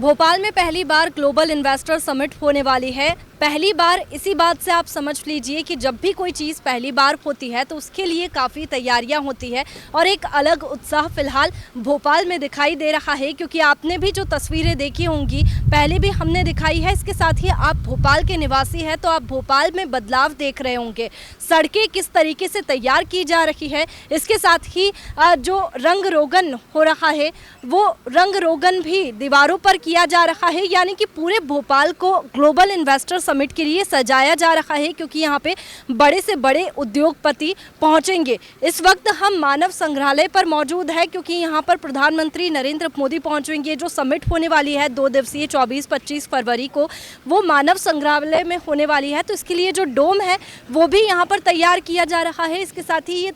भोपाल में पहली बार global investor summit होने वाली है। पहली बार इसी बात से आप समझ लीजिए कि जब भी कोई चीज़ पहली बार होती है तो उसके लिए काफ़ी तैयारियां होती है और एक अलग उत्साह फिलहाल भोपाल में दिखाई दे रहा है, क्योंकि आपने भी जो तस्वीरें देखी होंगी पहले भी हमने दिखाई है। इसके साथ ही आप भोपाल के निवासी हैं तो आप भोपाल में बदलाव देख रहे होंगे, सड़कें किस तरीके से तैयार की जा रही है। इसके साथ ही जो रंग रोगन हो रहा है वो रंग रोगन भी दीवारों पर किया जा रहा है, यानी कि पूरे भोपाल को ग्लोबल इन्वेस्टर समिट के लिए सजाया जा रहा है, क्योंकि यहाँ पे बड़े से बड़े उद्योगपति पहुंचेंगे। इस वक्त हम मानव संग्रहालय पर मौजूद है, क्योंकि यहाँ पर प्रधानमंत्री नरेंद्र मोदी पहुंचेंगे। जो समिट होने वाली है 2 दिवसीय 24-25 फरवरी को, वो मानव संग्रहालय में होने वाली है। तो इसके लिए जो डोम है वो भी यहाँ पर तैयार किया जा रहा है। इसके साथ ही ये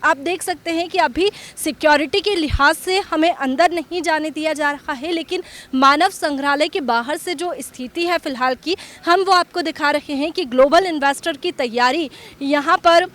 आप देख सकते हैं कि अभी सिक्योरिटी के लिहाज से हमें अंदर नहीं जाने दिया जा रहा है, लेकिन मानव संग्रहालय के बाहर से जो स्थिति है फिलहाल की, हम वो आपको दिखा रहे हैं कि ग्लोबल इन्वेस्टर की तैयारी यहाँ पर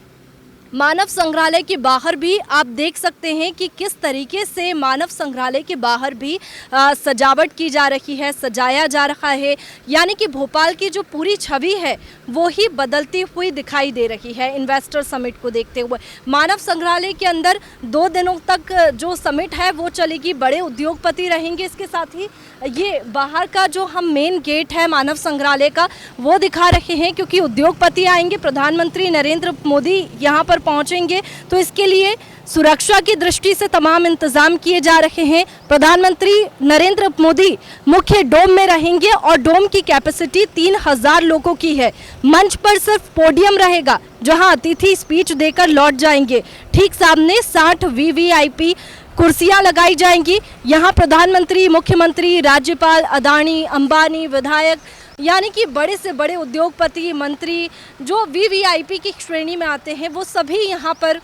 मानव संग्रहालय के बाहर भी आप देख सकते हैं कि किस तरीके से मानव संग्रहालय के बाहर भी सजावट की जा रही है, सजाया जा रहा है। यानी कि भोपाल की जो पूरी छवि है वो ही बदलती हुई दिखाई दे रही है इन्वेस्टर समिट को देखते हुए। मानव संग्रहालय के अंदर 2 दिनों तक जो समिट है वो चलेगी, बड़े उद्योगपति रहेंगे। इसके साथ ही ये बाहर का जो हम मेन गेट है मानव संग्रहालय का वो दिखा रहे हैं, क्योंकि उद्योगपति आएंगे, प्रधानमंत्री नरेंद्र मोदी यहाँ पर पहुंचेंगे, तो इसके लिए सुरक्षा की दृष्टि से तमाम इंतजाम किए जा रहे हैं। प्रधानमंत्री नरेंद्र मोदी मुख्य डोम में रहेंगे और डोम की कैपेसिटी 3000 लोगों की है। मंच पर सिर्फ पोडियम रहेगा जहां अतिथि स्पीच देकर लौट जाएंगे। ठीक सामने 60 वीवीआईपी कुर्सियां लगाई जाएंगी। यहाँ प्रधानमंत्री, मुख्यमंत्री, राज्यपाल, अदानी, अंबानी, विधायक, यानी कि बड़े से बड़े उद्योगपति, मंत्री जो वीवीआईपी की श्रेणी में आते हैं वो सभी यहाँ पर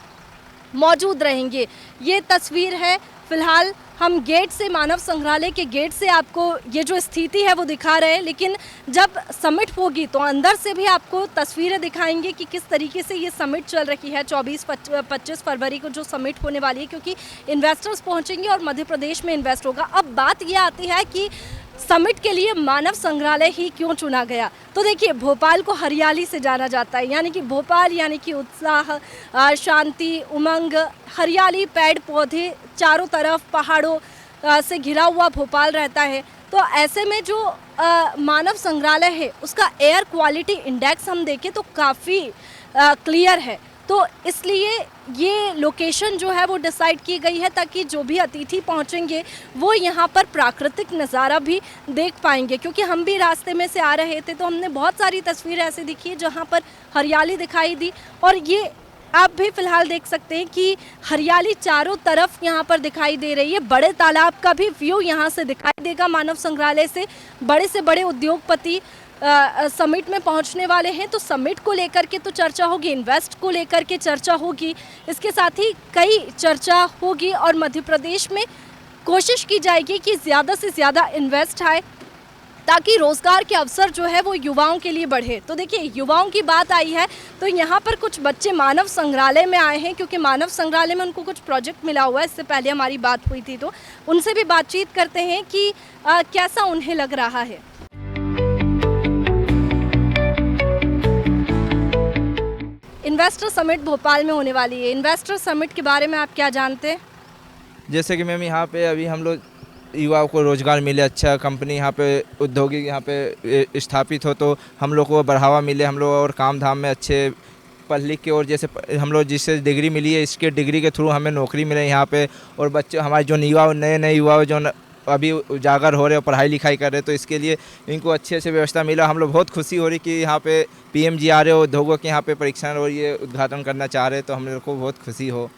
मौजूद रहेंगे। ये तस्वीर है फिलहाल हम गेट से, मानव संग्रहालय के गेट से आपको ये जो स्थिति है वो दिखा रहे हैं, लेकिन जब समिट होगी तो अंदर से भी आपको तस्वीरें दिखाएंगे कि किस तरीके से ये समिट चल रही है। 24-25 फरवरी को जो समिट होने वाली है, क्योंकि इन्वेस्टर्स पहुंचेंगे और मध्य प्रदेश में इन्वेस्ट होगा। अब बात ये आती है कि समिट के लिए मानव संग्रहालय ही क्यों चुना गया। तो देखिए, भोपाल को हरियाली से जाना जाता है, यानी कि भोपाल यानी कि उत्साह, शांति, उमंग, हरियाली, पेड़ पौधे, चारों तरफ पहाड़ों से घिरा हुआ भोपाल रहता है। तो ऐसे में जो मानव संग्रहालय है उसका एयर क्वालिटी इंडेक्स हम देखें तो काफ़ी क्लियर है। तो इसलिए ये लोकेशन जो है वो डिसाइड की गई है, ताकि जो भी अतिथि पहुंचेंगे वो यहाँ पर प्राकृतिक नज़ारा भी देख पाएंगे। क्योंकि हम भी रास्ते में से आ रहे थे तो हमने बहुत सारी तस्वीरें ऐसे दिखी है जहाँ पर हरियाली दिखाई दी, और ये आप भी फिलहाल देख सकते हैं कि हरियाली चारों तरफ यहाँ पर दिखाई दे रही है। बड़े तालाब का भी व्यू यहाँ से दिखाई देगा मानव संग्रहालय से। बड़े से बड़े उद्योगपति समिट में पहुंचने वाले हैं, तो समिट को लेकर के तो चर्चा होगी, इन्वेस्ट को लेकर के चर्चा होगी, इसके साथ ही कई चर्चा होगी और मध्य प्रदेश में कोशिश की जाएगी कि ज़्यादा से ज़्यादा इन्वेस्ट आए, ताकि रोज़गार के अवसर जो है वो युवाओं के लिए बढ़े। तो देखिए, युवाओं की बात आई है तो यहाँ पर कुछ बच्चे मानव संग्रहालय में आए हैं, क्योंकि मानव संग्रहालय में उनको कुछ प्रोजेक्ट मिला हुआ है। इससे पहले हमारी बात हुई थी, तो उनसे भी बातचीत करते हैं कि कैसा उन्हें लग रहा है। इन्वेस्टर समिट भोपाल में होने वाली है, इन्वेस्टर समिट के बारे में आप क्या जानते हैं? जैसे कि मैम, यहाँ पे अभी हम लोग युवाओं को रोज़गार मिले, अच्छा कंपनी यहाँ पे औद्योगिक यहाँ पे स्थापित हो तो हम लोग को बढ़ावा मिले, हम लोग और काम धाम में अच्छे पढ़ लिख के, और जैसे हम लोग जिससे डिग्री मिली है इसके डिग्री के थ्रू हमें नौकरी मिले यहाँ पे, और बच्चे हमारे जो युवा, नए युवा जो अभी उजागर हो रहे और पढ़ाई लिखाई कर रहे, तो इसके लिए इनको अच्छे से व्यवस्था मिला। हम लोग बहुत खुशी हो रही कि यहाँ पे पीएमजी आ रहे हो, उद्योगों के यहाँ पे परीक्षण और ये उद्घाटन करना चाह रहे, तो हम लोग को बहुत खुशी हो।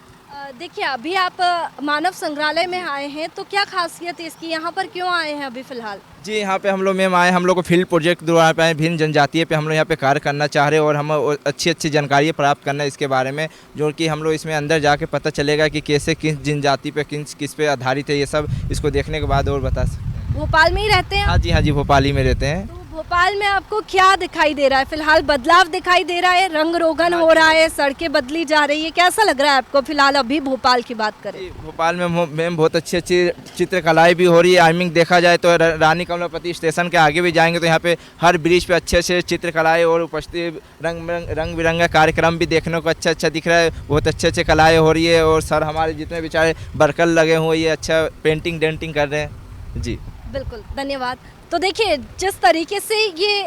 देखिए, अभी आप मानव संग्रहालय में आए हैं, तो क्या खासियत है इसकी, यहाँ पर क्यों आए हैं अभी फ़िलहाल? जी, यहाँ पे हम लोग मैम आए, हम लोग को फील्ड प्रोजेक्ट द्वारा पे आए, भिन्न जनजातीय पे हम लोग यहाँ पे कार्य करना चाह रहे हैं, और हम अच्छी जानकारी प्राप्त करना है इसके बारे में, जो कि हम लोग इसमें अंदर जाके पता चलेगा कि कैसे किस जनजाति पे किस पे आधारित है, ये सब इसको देखने के बाद और बता सकते हैं। भोपाल में ही रहते हैं? हाँ जी, भोपाल ही में रहते हैं। तो भोपाल में आपको क्या दिखाई दे रहा है? फिलहाल बदलाव दिखाई दे रहा है, रंग रोगन हो रहा है, सड़कें बदली जा रही है, कैसा लग रहा है आपको फिलहाल अभी भोपाल की बात करें? भोपाल में मैम बहुत अच्छी अच्छी चित्रकलाएं भी हो रही है। आई मीन देखा जाए तो रानी कमलापति स्टेशन के आगे भी जाएंगे तो यहाँ पे हर ब्रिज पे अच्छे अच्छे चित्रकलाएं और उपस्थित रंग बिरंगा कार्यक्रम भी देखने को अच्छा दिख रहा है। बहुत अच्छे अच्छे कलाएँ हो रही है और सर हमारे जितने बेचारे वर्कर लगे हुए ये अच्छा पेंटिंग डेंटिंग कर रहे हैं जी। बिल्कुल, धन्यवाद। तो देखिए जिस तरीके से ये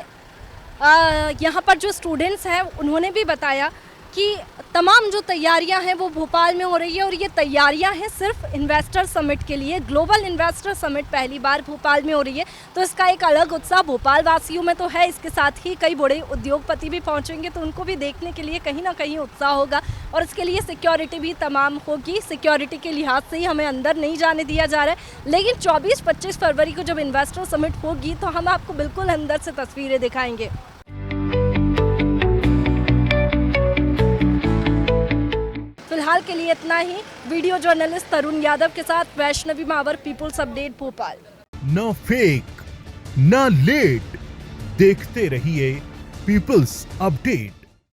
यहाँ पर जो स्टूडेंट्स हैं उन्होंने भी बताया कि तमाम जो तैयारियां हैं वो भोपाल में हो रही है और ये तैयारियां हैं सिर्फ इन्वेस्टर समिट के लिए। ग्लोबल इन्वेस्टर समिट पहली बार भोपाल में हो रही है तो इसका एक अलग उत्साह भोपाल वासियों में तो है, इसके साथ ही कई बड़े उद्योगपति भी पहुंचेंगे तो उनको भी देखने के लिए कहीं ना कहीं उत्साह होगा और इसके लिए सिक्योरिटी भी तमाम होगी। सिक्योरिटी के लिहाज से ही हमें अंदर नहीं जाने दिया जा रहा है, लेकिन 24-25 फरवरी को जब इन्वेस्टर समिट होगी तो हम आपको बिल्कुल अंदर से तस्वीरें दिखाएंगे। फिलहाल के लिए इतना ही। वीडियो जर्नलिस्ट तरुण यादव के साथ वैष्णवी मावर, पीपुल्स अपडेट भोपाल। न फेक न लेट, देखते रहिए पीपुल्स अपडेट।